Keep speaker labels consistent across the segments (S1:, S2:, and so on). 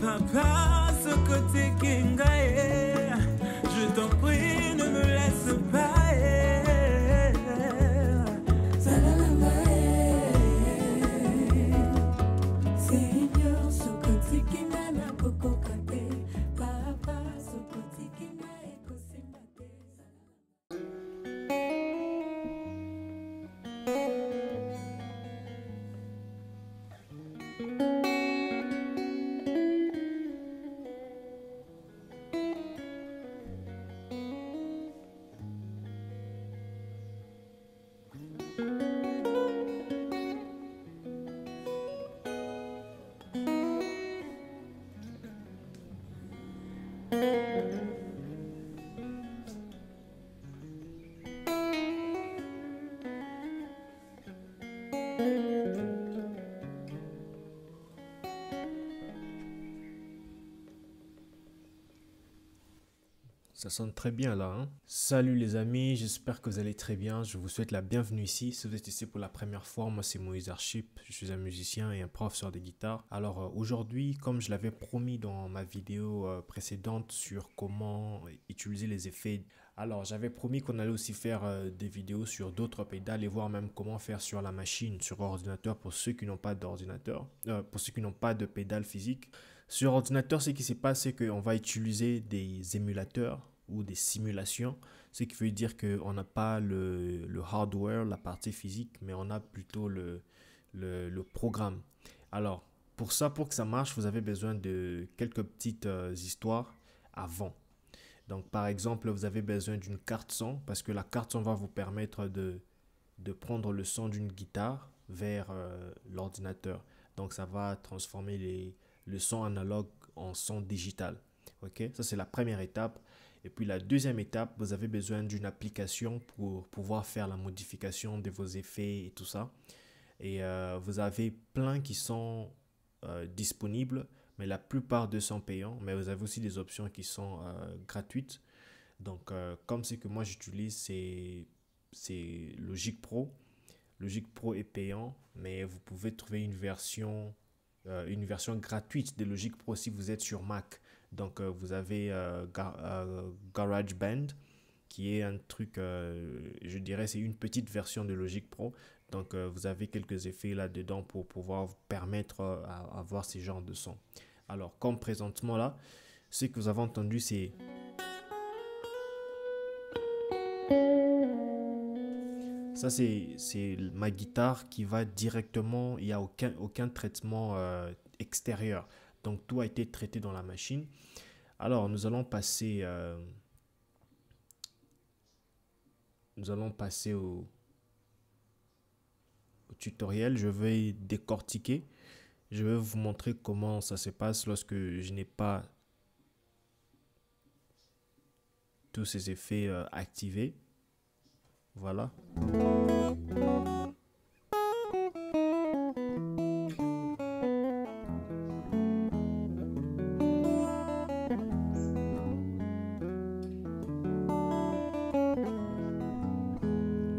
S1: Papa, ce côté kingae, je t'en prie, ne me laisse pas. Seigneur, ce côté kinga na koko kate, papa, ce côté kinga eko simbate.
S2: Ça sonne très bien là, hein? Salut les amis, j'espère que vous allez très bien. Je vous souhaite la bienvenue ici. Si vous êtes ici pour la première fois, moi c'est Moïse Archip. Je suis un musicien et un professeur de guitare. Alors aujourd'hui, comme je l'avais promis dans ma vidéo précédente sur comment utiliser les effets, alors j'avais promis qu'on allait aussi faire des vidéos sur d'autres pédales et voir même comment faire sur la machine, sur ordinateur pour ceux qui n'ont pas d'ordinateur, pour ceux qui n'ont pas de pédale physique. Sur ordinateur, ce qui se passe, c'est qu'on va utiliser des émulateurs ou des simulations, ce qui veut dire qu'on n'a pas le hardware, la partie physique, mais on a plutôt le programme. Alors, pour ça, pour que ça marche, vous avez besoin de quelques petites histoires avant. Donc, par exemple, vous avez besoin d'une carte son, parce que la carte son va vous permettre de prendre le son d'une guitare vers l'ordinateur. Donc, ça va transformer le son analogue en son digital. Ok, ça c'est la première étape. Et puis la deuxième étape, vous avez besoin d'une application pour pouvoir faire la modification de vos effets et tout ça. Et vous avez plein qui sont disponibles, mais la plupart d'eux sont payants. Mais vous avez aussi des options qui sont gratuites. Donc comme c'est que moi j'utilise, c'est Logic Pro. Logic Pro est payant, mais vous pouvez trouver une version gratuite de Logic Pro si vous êtes sur Mac. Donc vous avez GarageBand qui est un truc, je dirais c'est une petite version de Logic Pro. Donc vous avez quelques effets là-dedans pour pouvoir vous permettre à avoir ces genres de sons. Alors comme présentement là, ce que vous avez entendu c'est... Ça, c'est ma guitare qui va directement, il n'y a aucun traitement extérieur. Donc, tout a été traité dans la machine. Alors, nous allons passer au tutoriel. Je vais décortiquer. Je vais vous montrer comment ça se passe lorsque je n'ai pas tous ces effets activés. Voilà.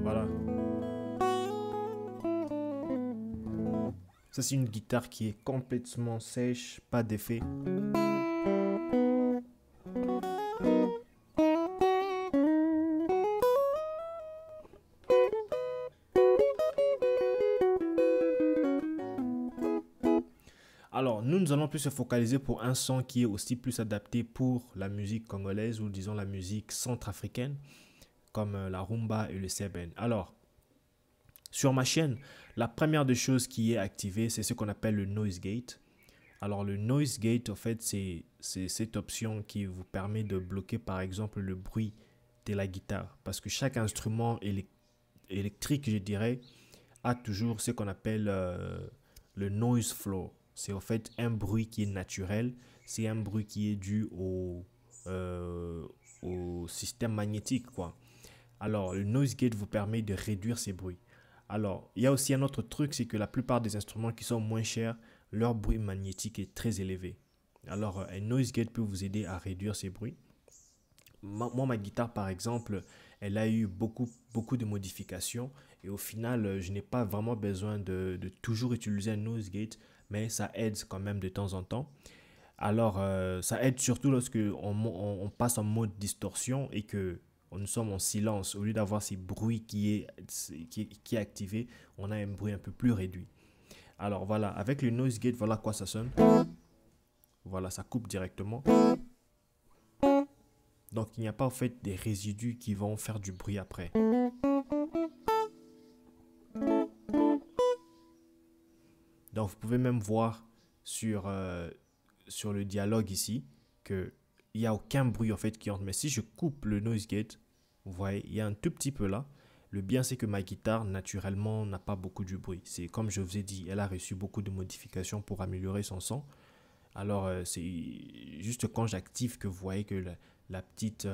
S2: Voilà. Ça, c'est une guitare qui est complètement sèche, pas d'effet. Alors, nous allons plus se focaliser pour un son qui est aussi plus adapté pour la musique congolaise ou disons la musique centrafricaine, comme la rumba et le seben. Alors, sur ma chaîne, la première des choses qui est activée, c'est ce qu'on appelle le noise gate. Alors, le noise gate, en fait, c'est cette option qui vous permet de bloquer, par exemple, le bruit de la guitare. Parce que chaque instrument électrique, je dirais, a toujours ce qu'on appelle le noise floor. C'est en fait un bruit qui est naturel, c'est un bruit qui est dû au système magnétique, quoi. Alors, le noise gate vous permet de réduire ces bruits. Alors, il y a aussi un autre truc, c'est que la plupart des instruments qui sont moins chers, leur bruit magnétique est très élevé. Alors, un noise gate peut vous aider à réduire ces bruits. Moi, ma guitare, par exemple, elle a eu beaucoup de modifications et au final, je n'ai pas vraiment besoin de toujours utiliser un noise gate, mais ça aide quand même de temps en temps. Alors, ça aide surtout lorsque on passe en mode distorsion et que nous sommes en silence. Au lieu d'avoir ces bruits qui est activé, on a un bruit un peu plus réduit. Alors voilà, avec le noise gate, voilà quoi ça sonne. Voilà, ça coupe directement. Donc il n'y a pas en fait des résidus qui vont faire du bruit après. Donc vous pouvez même voir sur le dialogue ici que il n'y a aucun bruit en fait qui entre. Mais si je coupe le noise gate, vous voyez, il y a un tout petit peu là. Le bien, c'est que ma guitare, naturellement, n'a pas beaucoup de bruit. C'est comme je vous ai dit, elle a reçu beaucoup de modifications pour améliorer son son. Alors, c'est juste quand j'active que vous voyez que la petite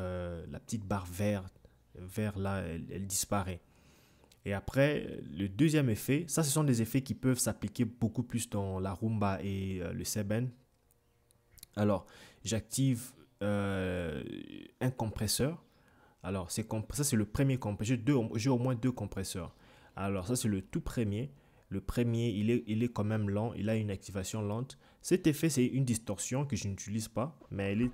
S2: barre vert là, elle disparaît. Et après, le deuxième effet, ça, ce sont des effets qui peuvent s'appliquer beaucoup plus dans la rumba et le seben. Alors, j'active un compresseur. Alors, ça, c'est le premier compresseur. J'ai au moins deux compresseurs. Alors, ça, c'est le tout premier. Le premier, il est quand même lent. Il a une activation lente. Cet effet, c'est une distorsion que je n'utilise pas. Mais elle est...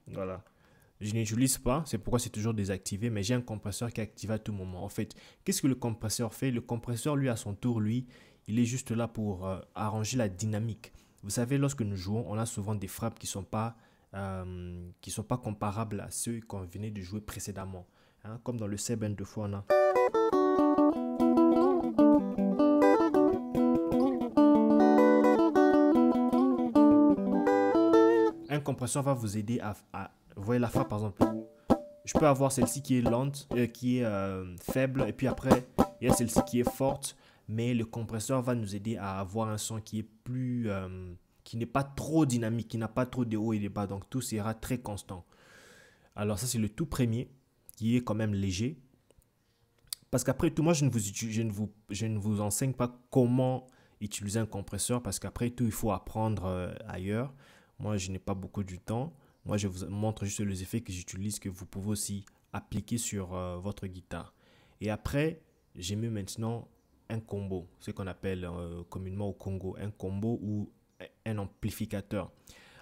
S2: Voilà. Je n'utilise pas, c'est pourquoi c'est toujours désactivé, mais j'ai un compresseur qui est activé à tout moment. En fait, qu'est-ce que le compresseur fait? Le compresseur, lui, à son tour, lui, il est juste là pour arranger la dynamique. Vous savez, lorsque nous jouons, on a souvent des frappes qui sont pas comparables à ceux qu'on venait de jouer précédemment. Hein, comme dans le seben, deux fois, on a... Un compresseur va vous aider vous voyez la frappe par exemple. Je peux avoir celle-ci qui est lente, qui est faible, et puis après, il y a celle-ci qui est forte, mais le compresseur va nous aider à avoir un son qui est plus, qui n'est pas trop dynamique, qui n'a pas trop de hauts et de bas, donc tout sera très constant. Alors ça c'est le tout premier, qui est quand même léger, parce qu'après tout, moi je ne vous enseigne pas comment utiliser un compresseur, parce qu'après tout, il faut apprendre ailleurs. Moi, je n'ai pas beaucoup de temps. Moi, je vous montre juste les effets que j'utilise, que vous pouvez aussi appliquer sur votre guitare. Et après, j'ai mis maintenant un combo, ce qu'on appelle communément au Congo, un combo ou un amplificateur.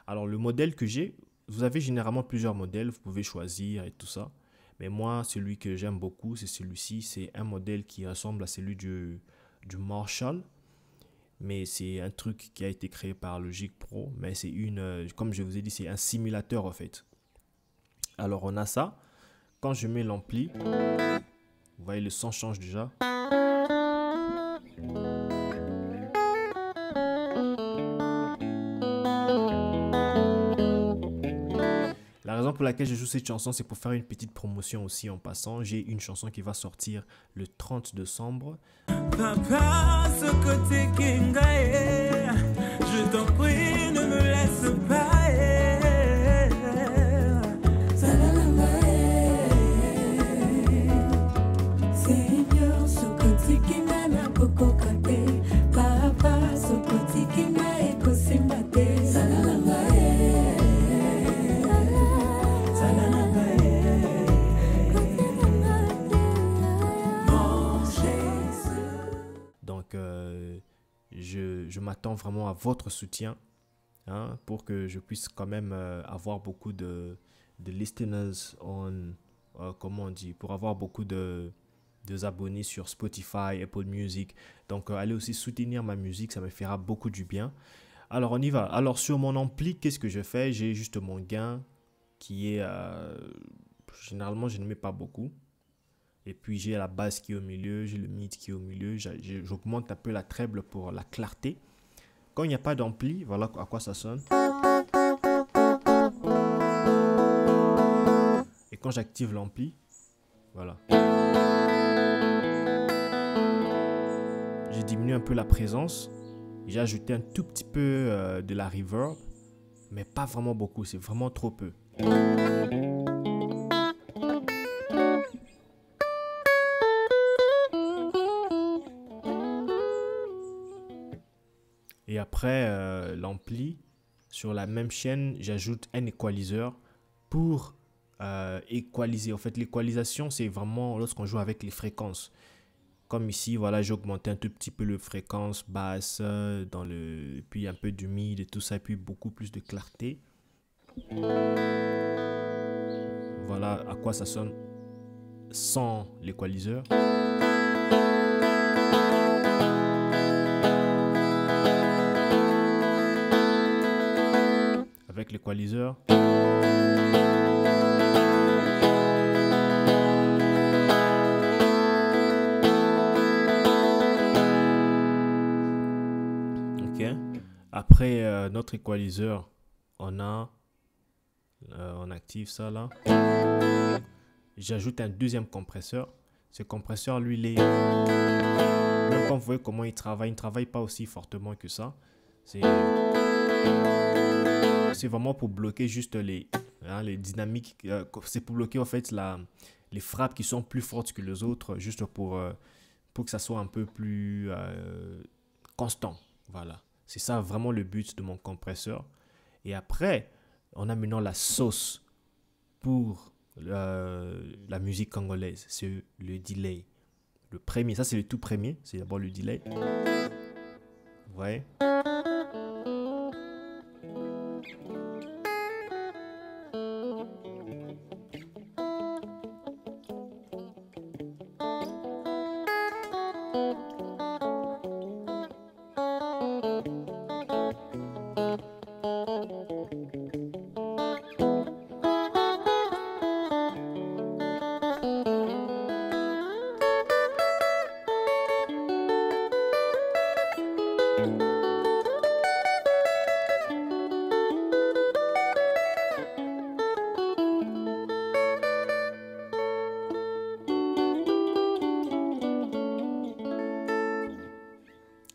S2: Alors, le modèle que j'ai, vous avez généralement plusieurs modèles, vous pouvez choisir et tout ça. Mais moi, celui que j'aime beaucoup, c'est celui-ci. C'est un modèle qui ressemble à celui du Marshall. Mais c'est un truc qui a été créé par Logic Pro, mais c'est comme je vous ai dit, c'est un simulateur en fait. Alors on a ça, quand je mets l'ampli, vous voyez le son change déjà. La raison pour laquelle je joue cette chanson, c'est pour faire une petite promotion aussi en passant. J'ai une chanson qui va sortir le 30 décembre.
S1: Papa, ce côté Kingae, je t'en prie, ne me laisse pas. Seigneur, ce côté Kinga Coco Kate, Papa, ce côté Kinga Eko Simbate,
S2: Donc, je m'attends vraiment à votre soutien hein, pour que je puisse quand même avoir beaucoup de listeners comment on dit, pour avoir beaucoup de abonnés sur Spotify, Apple Music. Donc, allez aussi soutenir ma musique, ça me fera beaucoup du bien. Alors, on y va. Alors, sur mon ampli, qu'est-ce que je fais? J'ai juste mon gain qui est... généralement, je ne mets pas beaucoup. Et puis j'ai la basse qui est au milieu, j'ai le mid qui est au milieu, j'augmente un peu la treble pour la clarté. Quand il n'y a pas d'ampli, voilà à quoi ça sonne. Et quand j'active l'ampli, voilà. J'ai diminué un peu la présence, j'ai ajouté un tout petit peu de la reverb, mais pas vraiment beaucoup, c'est vraiment trop peu. Et après l'ampli, sur la même chaîne, j'ajoute un équaliseur pour équaliser. En fait, l'équalisation, c'est vraiment lorsqu'on joue avec les fréquences. Comme ici, voilà, j'ai augmenté un tout petit peu le fréquence basse, et puis un peu du mid et tout ça, et puis beaucoup plus de clarté. Voilà à quoi ça sonne sans l'équaliseur. Avec l'équaliseur. Ok. Après notre équaliseur, on active ça là. J'ajoute un deuxième compresseur. Ce compresseur, lui, il est... Même quand vous voyez comment il ne travaille pas aussi fortement que ça. C'est vraiment pour bloquer juste les dynamiques. C'est pour bloquer en fait les frappes qui sont plus fortes que les autres, juste pour que ça soit un peu plus constant. Voilà. C'est ça vraiment le but de mon compresseur. Et après, on a maintenant la sauce pour la musique congolaise. C'est le delay. Le premier, ça c'est le tout premier. C'est d'abord le delay. Ouais.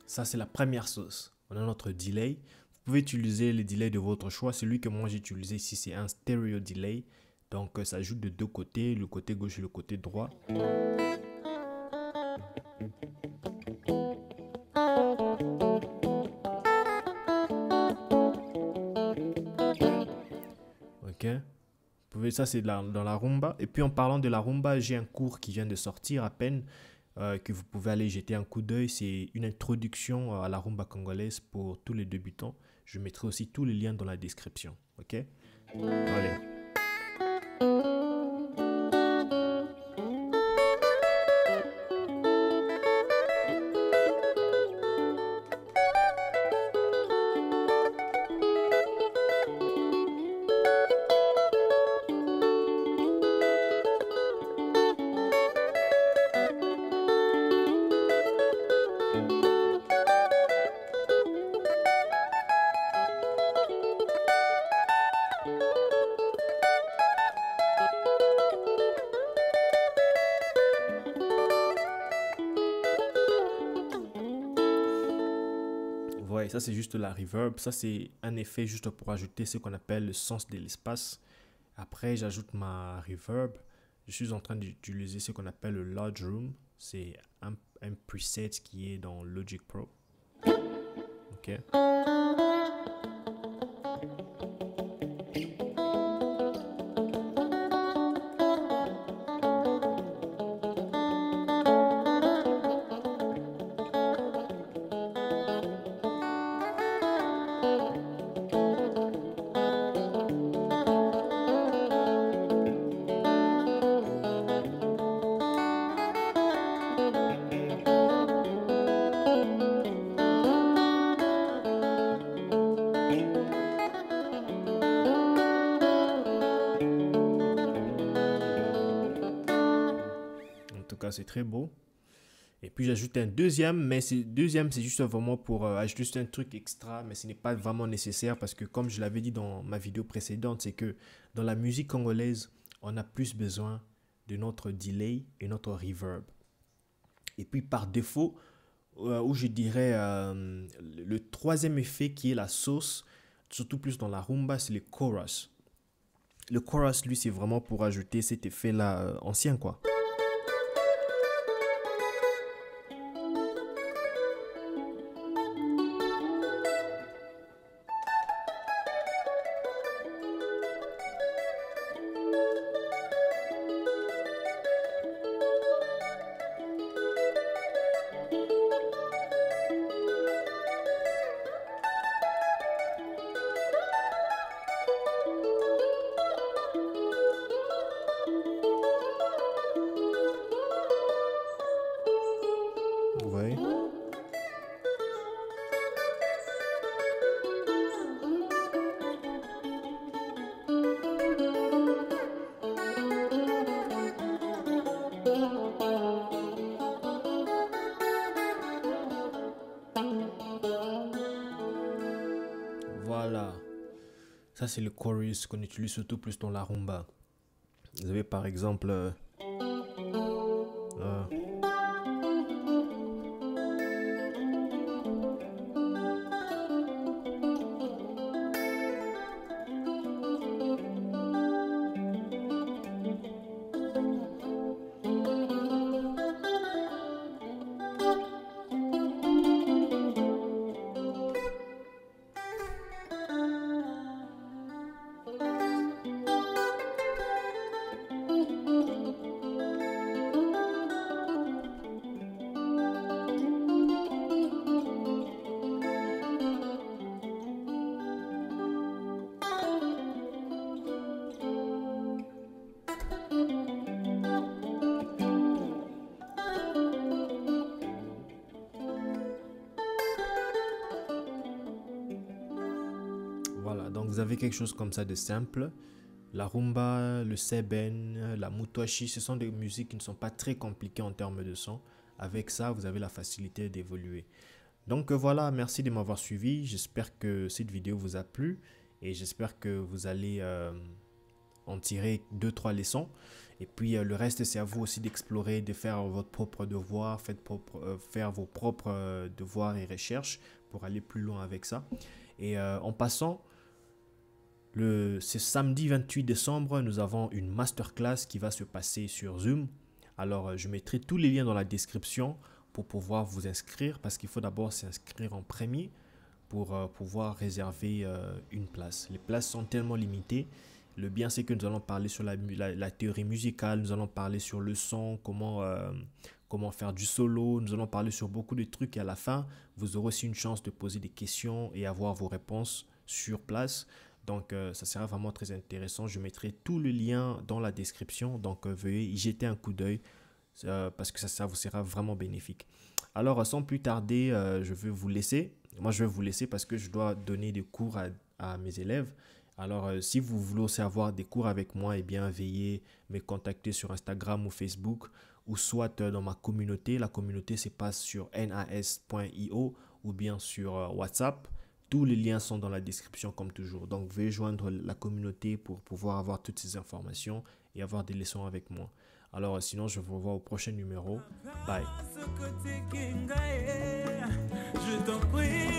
S2: Ça, c'est la première sauce. On a notre delay. Vous pouvez utiliser le delay de votre choix. Celui que moi j'ai utilisé ici, c'est un stereo delay. Donc, ça joue de deux côtés, le côté gauche et le côté droit. Ok. Ça, c'est dans la rumba. Et puis, en parlant de la rumba, j'ai un cours qui vient de sortir à peine. Que vous pouvez aller jeter un coup d'œil. C'est une introduction à la rumba congolaise pour tous les débutants. Je mettrai aussi tous les liens dans la description. Ok? Allez. Ouais, ça c'est juste la reverb. Ça c'est un effet juste pour ajouter ce qu'on appelle le sens de l'espace. Après, j'ajoute ma reverb. Je suis en train d'utiliser ce qu'on appelle le Logic Room. C'est un preset qui est dans Logic Pro. Ok. C'est très beau. Et puis j'ajoute un deuxième, mais c'est juste vraiment pour ajouter un truc extra, mais ce n'est pas vraiment nécessaire parce que comme je l'avais dit dans ma vidéo précédente, c'est que dans la musique congolaise, on a plus besoin de notre delay et notre reverb. Et puis par défaut, ou je dirais le troisième effet qui est la sauce, surtout plus dans la rumba, c'est le chorus. Le chorus, lui, c'est vraiment pour ajouter cet effet-là ancien, quoi. Ça, c'est le chorus qu'on utilise surtout plus dans la rumba. Vous avez par exemple... Voilà, donc vous avez quelque chose comme ça de simple. La rumba, le seben, la mutoshi, ce sont des musiques qui ne sont pas très compliquées en termes de son. Avec ça, vous avez la facilité d'évoluer. Donc voilà, merci de m'avoir suivi. J'espère que cette vidéo vous a plu et j'espère que vous allez en tirer 2-3 leçons. Et puis le reste, c'est à vous aussi d'explorer, de faire votre propre devoir, faire vos propres devoirs et recherches pour aller plus loin avec ça. Et en passant, ce samedi 28 décembre, nous avons une masterclass qui va se passer sur Zoom. Alors, je mettrai tous les liens dans la description pour pouvoir vous inscrire parce qu'il faut d'abord s'inscrire en premier pour pouvoir réserver une place. Les places sont tellement limitées. Le bien, c'est que nous allons parler sur la théorie musicale, nous allons parler sur le son, comment faire du solo, nous allons parler sur beaucoup de trucs et à la fin, vous aurez aussi une chance de poser des questions et avoir vos réponses sur place. Donc, ça sera vraiment très intéressant. Je mettrai tous les liens dans la description. Donc, veuillez y jeter un coup d'œil parce que ça vous sera vraiment bénéfique. Alors, sans plus tarder, je vais vous laisser. Moi, je vais vous laisser parce que je dois donner des cours à mes élèves. Alors, si vous voulez aussi avoir des cours avec moi, eh bien, veuillez me contacter sur Instagram ou Facebook ou soit dans ma communauté. La communauté se passe sur nas.io ou bien sur WhatsApp. Tous les liens sont dans la description comme toujours. Donc, veuillez joindre la communauté pour pouvoir avoir toutes ces informations et avoir des leçons avec moi. Alors, sinon, je vous revois au prochain numéro. Bye.
S3: Je t'en prie.